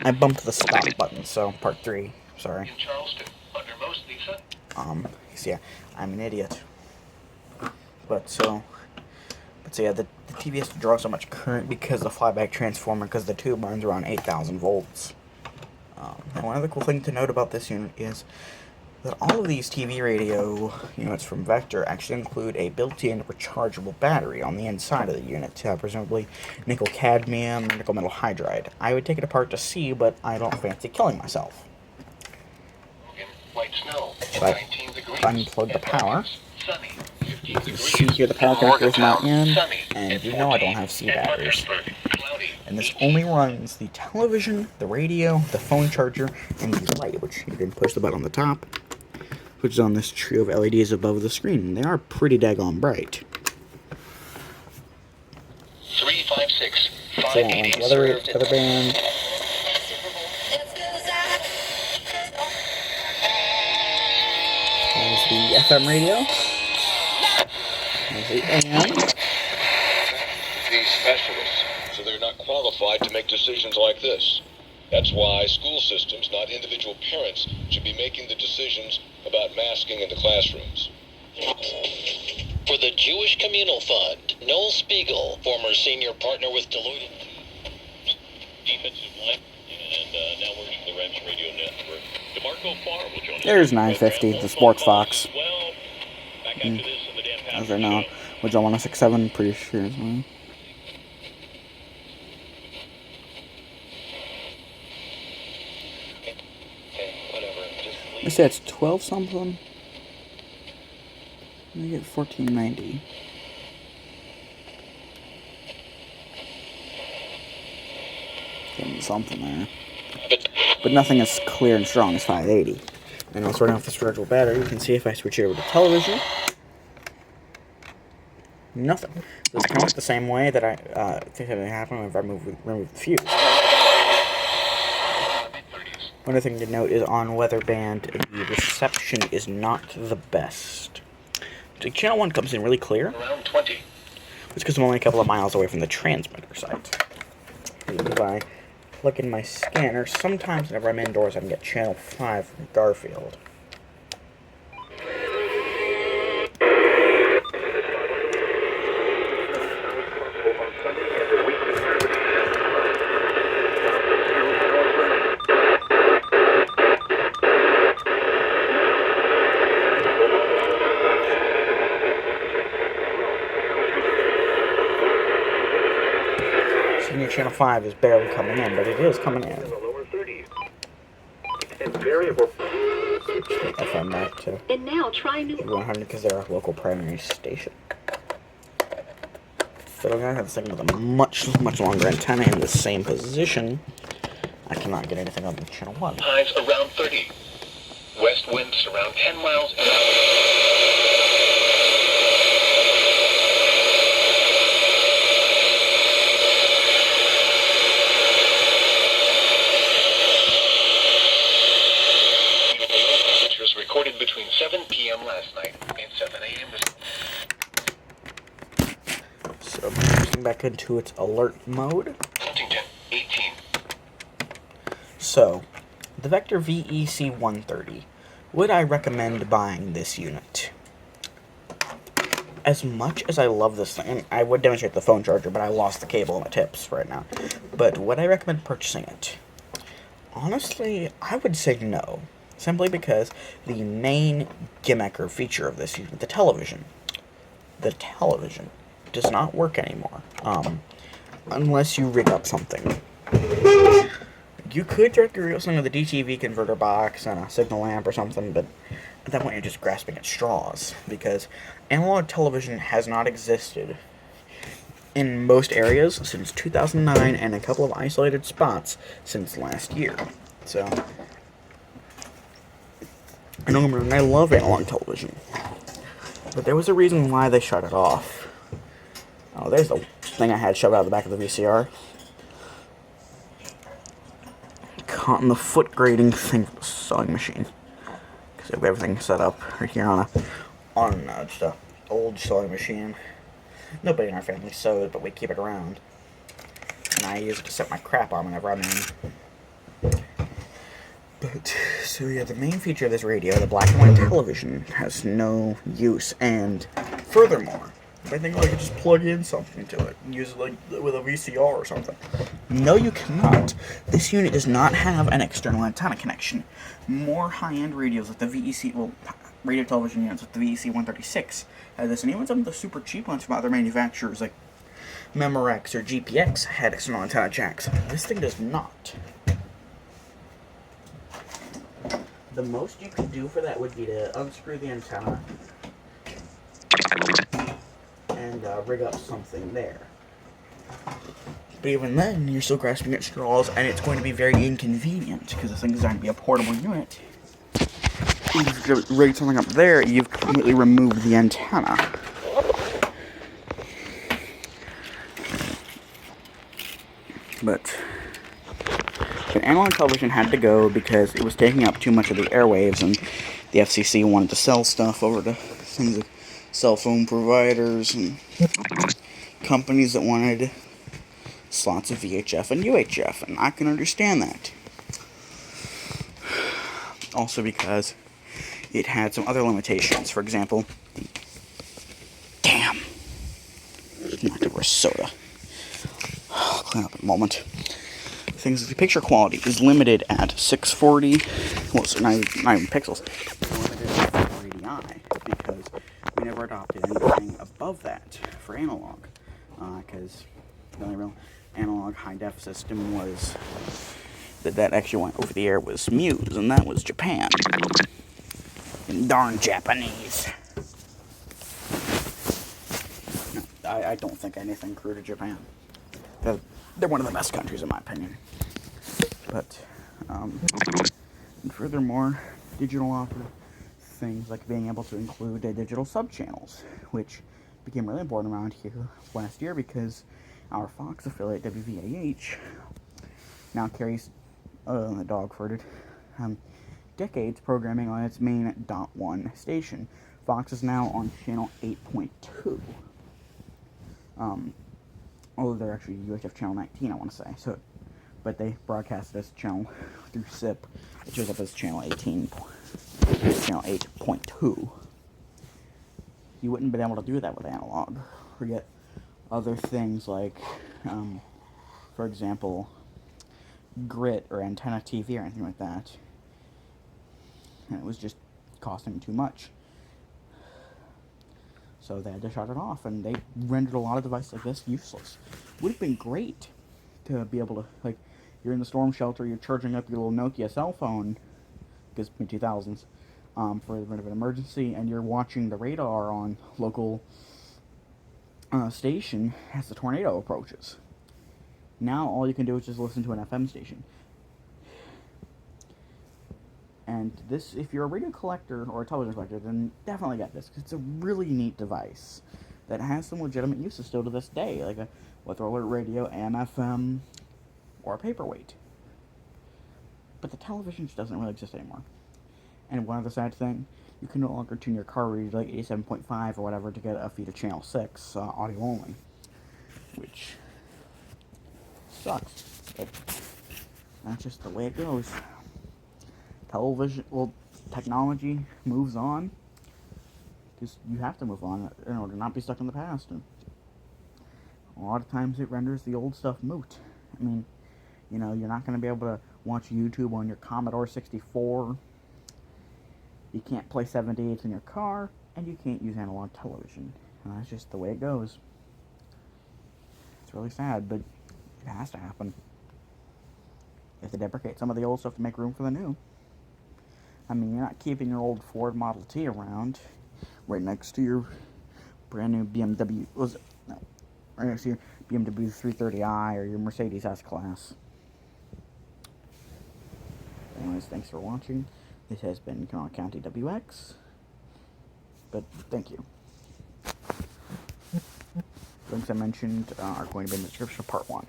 I bumped the stop button, so part 3. Sorry. In Charleston, under most Lisa. Yeah, I'm an idiot. But yeah, the TV has to draw so much current because the flyback transformer, because the tube runs around 8,000 volts. And one other cool thing to note about this unit is that all of these TV radio units from Vector actually include a built-in rechargeable battery on the inside of the unit, presumably nickel cadmium or nickel metal hydride. I would take it apart to see, but I don't fancy killing myself. White snow, So I unplug the power. You can see here the power connector is not in, and you know I don't have C batteries. And this only runs the television, the radio, the phone charger, and the light, which you can push the button on the top, which is on this trio of LEDs above the screen. They are pretty daggone bright. 356 weather band. There's the FM radio. There's the AM. These specialists, so they're not qualified to make decisions like this. That's why school systems, not individual parents, should be making the decisions about masking in the classrooms. For the Jewish Communal Fund, Noel Spiegel, former senior partner with Deloitte. Defensive line, and now works for the Rams Radio Network. DeMarco Farr will join us. There's 950, the Sports Fox. Well, back after this in the Dan Patrick As they're now, which on 1067, pretty sure as well. They say it's 12 something. Let me get 1490. Getting something there. But nothing as clear and strong as 580. And also running off the rechargeable battery, you can see if I switch it over to television. Nothing. It's kind of the same way that I think that it happened if I remove the fuse. One other thing to note is on weather band, the reception is not the best. So channel 1 comes in really clear. Around 20. It's because I'm only a couple of miles away from the transmitter site. If I plug in my scanner, sometimes whenever I'm indoors I can get channel 5 from Garfield. Senior channel 5 is barely coming in, but it is coming in. FM back to And now try new 100 because they're a local primary station. But I'm gonna have this thing with a much longer antenna in the same position. I cannot get anything on the channel 1. Highs around 30. West winds around 10 miles an hour. Recorded between 7 p.m. last night and 7 a.m. So switching back into its alert mode. Huntington, 18. So, the Vector VEC-130. Would I recommend buying this unit? As much as I love this thing, and I would demonstrate the phone charger, but I lost the cable in my tips right now. But would I recommend purchasing it? Honestly, I would say no. Simply because the main gimmick or feature of this unit, the television, does not work anymore. Unless you rig up something. You could directly rig up something with a DTV converter box and a signal lamp or something, but at that point you're just grasping at straws. Because analog television has not existed in most areas since 2009 and a couple of isolated spots since last year. So I don't remember, and I love analog television. But there was a reason why they shut it off. Oh, there's the thing I had shoved out of the back of the VCR. Caught in the foot grating thing for the sewing machine. Because I have everything set up right here on just a old sewing machine. Nobody in our family sews, but we keep it around. and I use it to set my crap on whenever I'm in. But, so yeah, the main feature of this radio, the black and white television, has no use, and furthermore, I think I could just plug in something to it and use it like with a VCR or something. No, you cannot. This unit does not have an external antenna connection. More high-end radios with the radio television units with the VEC-136 had this, and even some of the super cheap ones from other manufacturers like Memorex or GPX had external antenna jacks. This thing does not. The most you could do for that would be to unscrew the antenna and rig up something there. But even then, you're still grasping at straws, and it's going to be very inconvenient, because the thing is designed to be a portable unit. If you rig something up there, you've completely removed the antenna. But an analog television had to go because it was taking up too much of the airwaves, and the FCC wanted to sell stuff over to things like cell phone providers and companies that wanted slots of VHF and UHF, and I can understand that. Also because it had some other limitations. For example, damn, knocked over a soda. I'll clean up in a moment. Things like the picture quality is limited at 640, well, it's not even pixels, it's limited at 480i, because we never adopted anything above that for analog, because the only real analog high-def system was, that actually went over the air was Muse, and that was Japan. And darn Japanese. No, I don't think anything grew to Japan. They're one of the best countries, in my opinion. But, and furthermore, digital offered things like being able to include digital subchannels, which became really important around here last year because our Fox affiliate, WVAH, now carries, the dog-farted, decades programming on its main .1 station. Fox is now on channel 8.2. Although they're actually UHF channel 19, I want to say. So, but they broadcast this channel through SIP. It shows up as channel 18, channel 8.2. You wouldn't have been able to do that with analog. Forget other things like, for example, grit or antenna TV or anything like that. And it was just costing too much. So they had to shut it off, and they rendered a lot of devices like this useless. Would have been great to be able to, like, you're in the storm shelter, you're charging up your little Nokia cell phone, because mid-2000s, for the event of an emergency, and you're watching the radar on local station as the tornado approaches. Now all you can do is just listen to an FM station. And this, if you're a radio collector or a television collector, then definitely get this, because it's a really neat device that has some legitimate uses still to this day, like a weather alert radio, AM, FM, or a paperweight. But the television just doesn't really exist anymore. And one other sad thing, you can no longer tune your car radio to like 87.5 or whatever to get a feed of channel 6, audio only, which sucks, but that's just the way it goes. Television, well, technology moves on, because you have to move on in order to not be stuck in the past, and a lot of times it renders the old stuff moot. I mean, you know, you're not going to be able to watch YouTube on your Commodore 64, you can't play 78s in your car, and you can't use analog television, and that's just the way it goes. It's really sad, but it has to happen. You have to deprecate some of the old stuff to make room for the new. I mean, you're not keeping your old Ford Model T around right next to your brand new BMW, right next to your BMW 330i or your Mercedes S-Class. Anyways, thanks for watching. This has been Canal County WX, but thank you. Links I mentioned are going to be in the description of part 1.